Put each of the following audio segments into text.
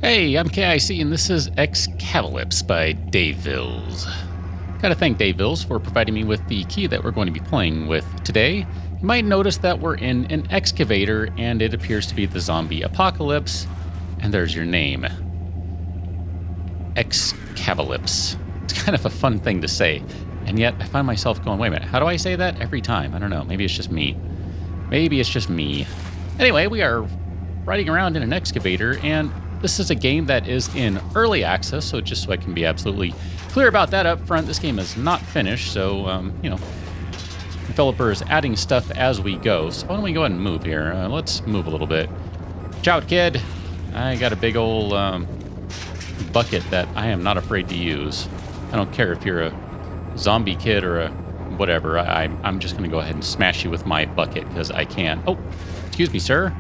Hey, I'm KIC, and this is XCavalypse by Dave Vills. Gotta thank Dave Vills for providing me with the key that we're going to be playing with today. You might notice that we're in an excavator, and it appears to be the zombie apocalypse. And there's your name. XCavalypse. It's kind of a fun thing to say. And yet, I find myself going, wait a minute, how do I say that every time? I don't know. Maybe it's just me. Maybe it's just me. Anyway, we are riding around in an excavator, and this is a game that is in early access, so just so I can be absolutely clear about that up front, this game is not finished, so, developer is adding stuff as we go. So why don't we go ahead and move here? Let's move a little bit. Watch out, kid. I got a big old bucket that I am not afraid to use. I don't care if you're a zombie kid or a whatever. I'm just going to go ahead and smash you with my bucket because I can. Oh, excuse me, sir.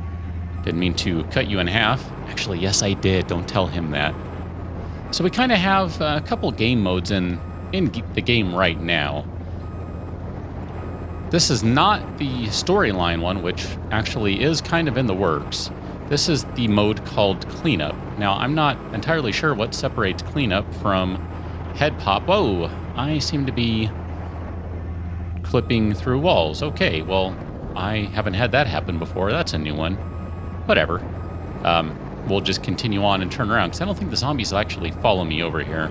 Didn't mean to cut you in half. Actually, yes, I did. Don't tell him that. So we kind of have a couple game modes in the game right now. This is not the storyline one, which actually is kind of in the works. This is the mode called Cleanup. Now, I'm not entirely sure what separates Cleanup from Head Pop. Whoa, I seem to be clipping through walls. Okay, well, I haven't had that happen before. That's a new one. Whatever. We'll just continue on and turn around, because I don't think the zombies will actually follow me over here.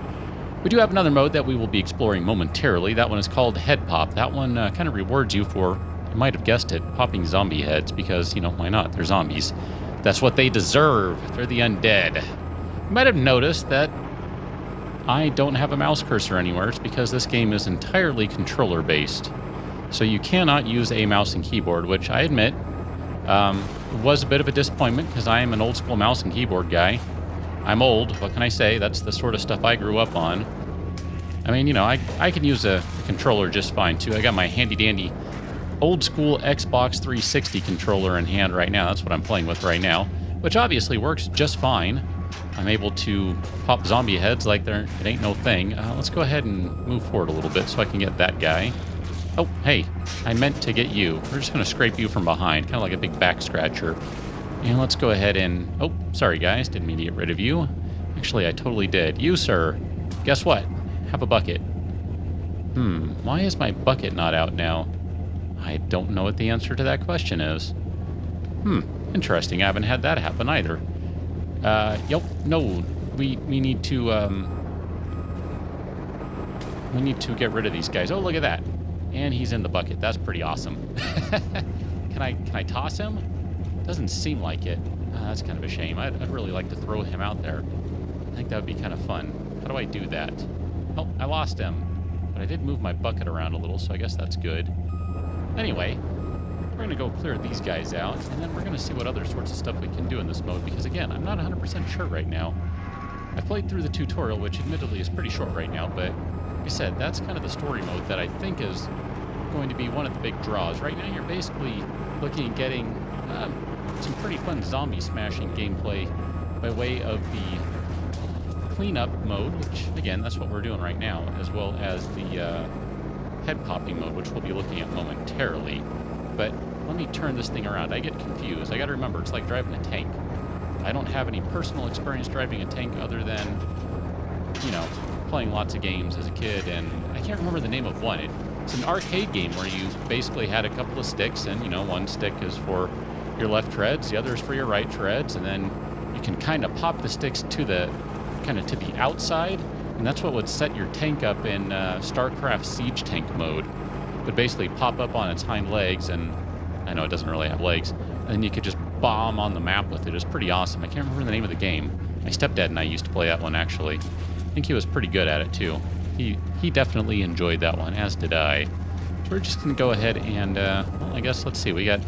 We do have another mode that we will be exploring momentarily. That one is called Head Pop. That one kind of rewards you for, you might have guessed it, popping zombie heads, because, you know, why not? They're zombies. That's what they deserve. They're the undead. You might have noticed that I don't have a mouse cursor anywhere. It's because this game is entirely controller-based. So you cannot use a mouse and keyboard, which I admit was a bit of a disappointment because I am an old school mouse and keyboard guy. I'm old, what can I say? That's the sort of stuff I grew up on. I mean, you know, I can use a controller just fine too. I got my handy dandy old school Xbox 360 controller in hand right now. That's what I'm playing with right now, which obviously works just fine. I'm able to pop zombie heads like it ain't no thing. Let's go ahead and move forward a little bit so I can get that guy. Oh, hey, I meant to get you. We're just going to scrape you from behind, kind of like a big back scratcher. And let's go ahead and... Oh, sorry, guys. Didn't mean to get rid of you. Actually, I totally did. You, sir. Guess what? Have a bucket. Why is my bucket not out now? I don't know what the answer to that question is. Interesting. I haven't had that happen either. Yep. No, we need to, we need to get rid of these guys. Oh, look at that. And he's in the bucket. That's pretty awesome. Can I toss him? Doesn't seem like it. That's kind of a shame. I'd really like to throw him out there. I think that would be kind of fun. How do I do that? Oh, I lost him. But I did move my bucket around a little, so I guess that's good. Anyway, we're going to go clear these guys out, and then we're going to see what other sorts of stuff we can do in this mode, because again, I'm not 100% sure right now. I played through the tutorial, which admittedly is pretty short right now, but like I said, that's kind of the story mode that I think is going to be one of the big draws. Right now, you're basically looking at getting some pretty fun zombie smashing gameplay by way of the cleanup mode, which, again, that's what we're doing right now, as well as the head popping mode, which we'll be looking at momentarily. But let me turn this thing around. I get confused. I got to remember, it's like driving a tank. I don't have any personal experience driving a tank other than, you know, playing lots of games as a kid, and I can't remember the name of one. It's an arcade game where you basically had a couple of sticks, and, you know, one stick is for your left treads, the other is for your right treads, and then you can kind of pop the sticks to the outside, and that's what would set your tank up in StarCraft Siege Tank mode. Would basically pop up on its hind legs, and I know it doesn't really have legs, and then you could just bomb on the map with it. It's pretty awesome. I can't remember the name of the game. My stepdad and I used to play that one, actually. I think he was pretty good at it, too. He definitely enjoyed that one, as did I. So we're just going to go ahead and, well, I guess, let's see. We got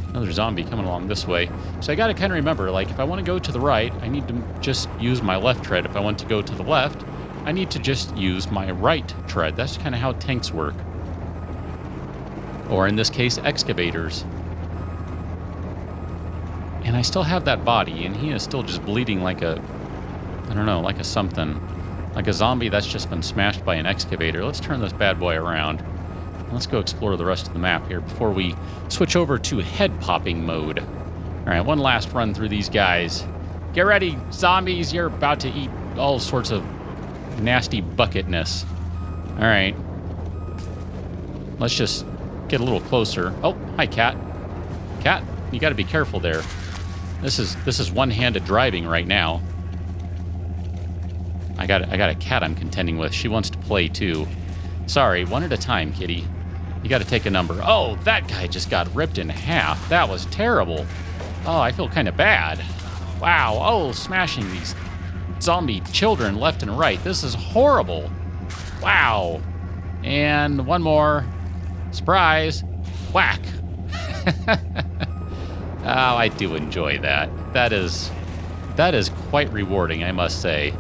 another zombie coming along this way. So I got to kind of remember, like, if I want to go to the right, I need to just use my left tread. If I want to go to the left, I need to just use my right tread. That's kind of how tanks work. Or in this case, excavators. And I still have that body, and he is still just bleeding like a, I don't know, like a something. Like a zombie that's just been smashed by an excavator. Let's turn this bad boy around. Let's go explore the rest of the map here before we switch over to head popping mode. All right, one last run through these guys. Get ready, zombies. You're about to eat all sorts of nasty bucketness. All right. Let's just get a little closer. Oh, hi, cat. Cat, you got to be careful there. This is one-handed driving right now. I got a cat I'm contending with. She wants to play too. Sorry, one at a time, kitty. You got to take a number. Oh, that guy just got ripped in half. That was terrible. Oh, I feel kind of bad. Wow. Oh, smashing these zombie children left and right. This is horrible. Wow. And one more. Surprise. Whack. Oh, I do enjoy that. That is quite rewarding, I must say.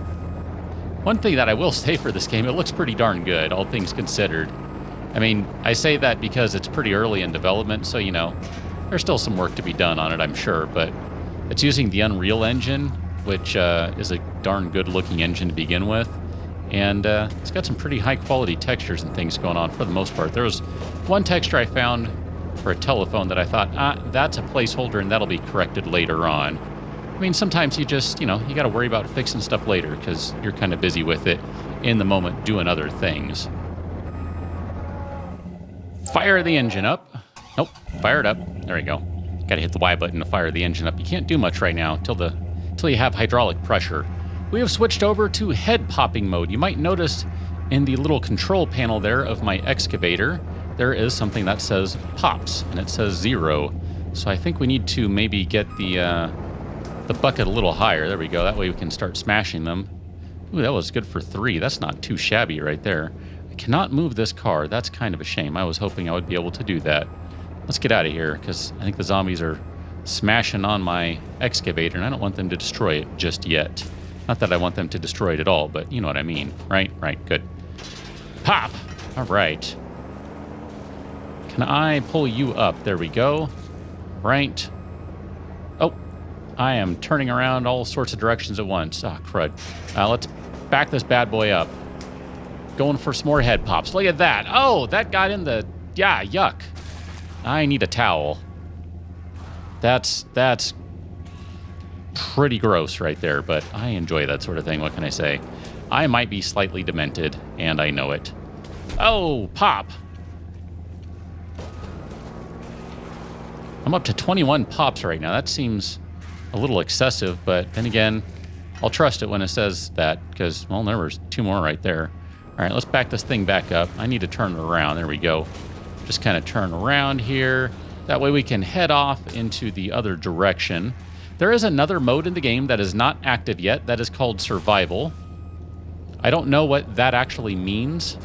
One thing that I will say for this game, it looks pretty darn good, all things considered. I mean, I say that because it's pretty early in development, so, you know, there's still some work to be done on it, I'm sure, but it's using the Unreal Engine, which is a darn good-looking engine to begin with, and it's got some pretty high-quality textures and things going on for the most part. There was one texture I found for a telephone that I thought, that's a placeholder and that'll be corrected later on. I mean, sometimes you just, you know, you got to worry about fixing stuff later because you're kind of busy with it in the moment doing other things. Fire the engine up. Nope, fire it up. There we go. Got to hit the Y button to fire the engine up. You can't do much right now till you have hydraulic pressure. We have switched over to head popping mode. You might notice in the little control panel there of my excavator, there is something that says pops, and it says 0. So I think we need to maybe get the bucket a little higher. There we go. That way we can start smashing them. Ooh, that was good for 3. That's not too shabby right there. I cannot move this car. That's kind of a shame. I was hoping I would be able to do that. Let's get out of here, because I think the zombies are smashing on my excavator, and I don't want them to destroy it just yet. Not that I want them to destroy it at all, but you know what I mean. Right? Right. Good. Pop! All right. Can I pull you up? There we go. Right. Oh, I am turning around all sorts of directions at once. Ah, crud. Let's back this bad boy up. Going for some more head pops. Look at that. Oh, that got in the... Yeah, yuck. I need a towel. That's pretty gross right there, but I enjoy that sort of thing. What can I say? I might be slightly demented, and I know it. Oh, pop. I'm up to 21 pops right now. That seems a little excessive, but then again, I'll trust it when it says that because, well, there was 2 more right there. All right, let's back this thing back up. I need to turn it around. There we go. Just kind of turn around here. That way we can head off into the other direction. There is another mode in the game that is not active yet. That is called survival. I don't know what that actually means.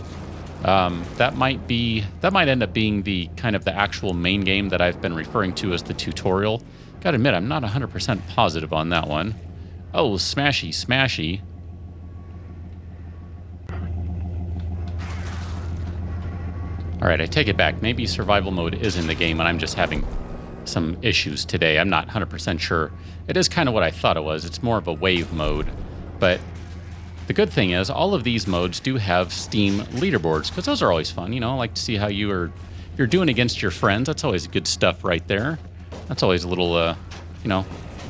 That might end up being the kind of the actual main game that I've been referring to as the tutorial. Gotta admit, I'm not 100% positive on that one. Oh, smashy, smashy. All right, I take it back. Maybe survival mode is in the game and I'm just having some issues today. I'm not 100% sure. It is kind of what I thought it was. It's more of a wave mode. But the good thing is all of these modes do have Steam leaderboards because those are always fun. You know, I like to see how you're doing against your friends. That's always good stuff right there. That's always a little,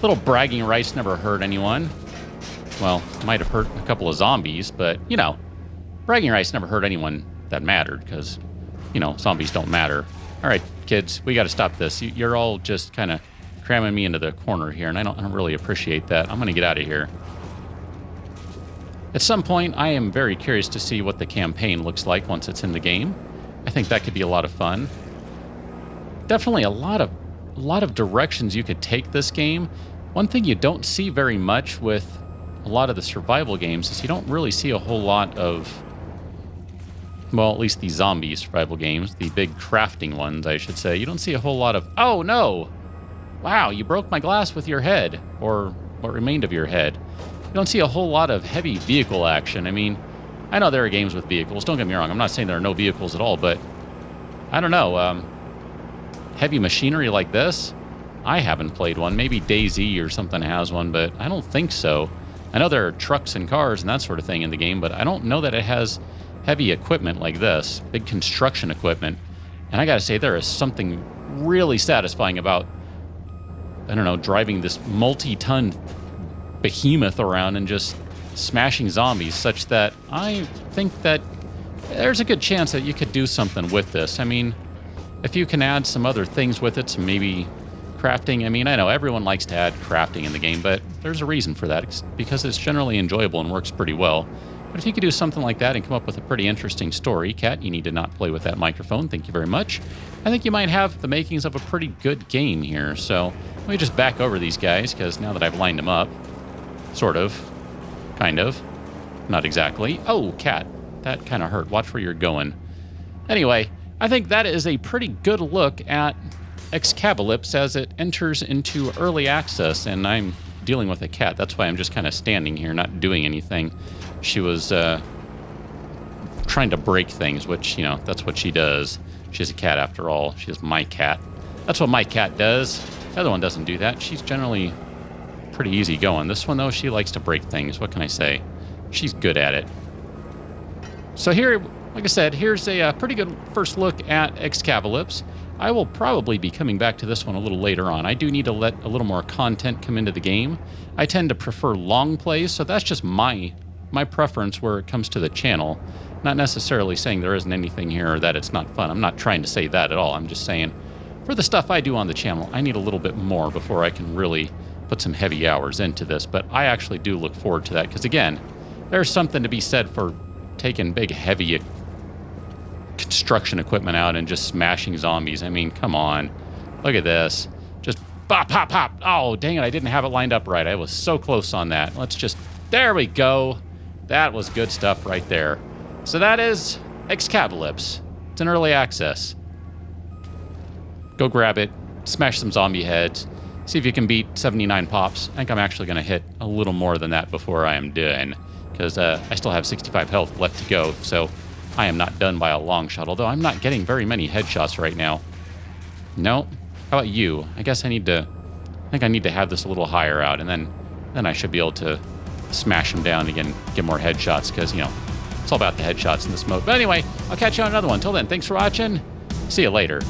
little bragging rights never hurt anyone. Well, might have hurt a couple of zombies, but, bragging rights never hurt anyone that mattered because, zombies don't matter. All right, kids, we got to stop this. You're all just kind of cramming me into the corner here, and I don't really appreciate that. I'm going to get out of here. At some point, I am very curious to see what the campaign looks like once it's in the game. I think that could be a lot of fun. Definitely a lot of directions you could take this game. One thing you don't see very much with a lot of the survival games is you don't really see a whole lot of, well, at least the zombie survival games, the big crafting ones, I should say. You don't see a whole lot of, oh no! Wow, you broke my glass with your head, or what remained of your head. You don't see a whole lot of heavy vehicle action. I mean, I know there are games with vehicles, don't get me wrong. I'm not saying there are no vehicles at all, but I don't know. Heavy machinery like this, I haven't played one. Maybe DayZ or something has one, but I don't think so. I know there are trucks and cars and that sort of thing in the game, but I don't know that it has heavy equipment like this, big construction equipment. And I gotta say, there is something really satisfying about, I don't know, driving this multi-ton behemoth around and just smashing zombies, such that I think that there's a good chance that you could do something with this. I mean, if you can add some other things with it, some maybe crafting. I mean, I know everyone likes to add crafting in the game, but there's a reason for that. It's because it's generally enjoyable and works pretty well. But if you could do something like that and come up with a pretty interesting story, Cat, you need to not play with that microphone. Thank you very much. I think you might have the makings of a pretty good game here. So let me just back over these guys, because now that I've lined them up, sort of, kind of, not exactly. Oh, Cat, that kind of hurt. Watch where you're going. Anyway, I think that is a pretty good look at XCavalypse as it enters into early access, and I'm dealing with a cat. That's why I'm just kind of standing here, not doing anything. She was trying to break things, which, you know, that's what she does. She's a cat after all. She's my cat. That's what my cat does. The other one doesn't do that. She's generally pretty easy going. This one, though, she likes to break things. What can I say? She's good at it. So here, like I said, here's a pretty good first look at XCavalypse. I will probably be coming back to this one a little later on. I do need to let a little more content come into the game. I tend to prefer long plays, so that's just my preference where it comes to the channel. Not necessarily saying there isn't anything here or that it's not fun. I'm not trying to say that at all. I'm just saying for the stuff I do on the channel, I need a little bit more before I can really put some heavy hours into this. But I actually do look forward to that because, again, there's something to be said for taking big, heavy construction equipment out and just smashing zombies. I mean, come on. Look at this. Just pop, pop, pop. Oh, dang it. I didn't have it lined up right. I was so close on that. Let's just... There we go. That was good stuff right there. So that is XCavalypse. It's in early access. Go grab it. Smash some zombie heads. See if you can beat 79 pops. I think I'm actually going to hit a little more than that before I am done, because I still have 65 health left to go, so I am not done by a long shot, although I'm not getting very many headshots right now. No? How about you? I guess I think I need to have this a little higher out, and then I should be able to smash them down again, get more headshots, because, you know, it's all about the headshots in this mode. But anyway, I'll catch you on another one. Till then, thanks for watching. See you later.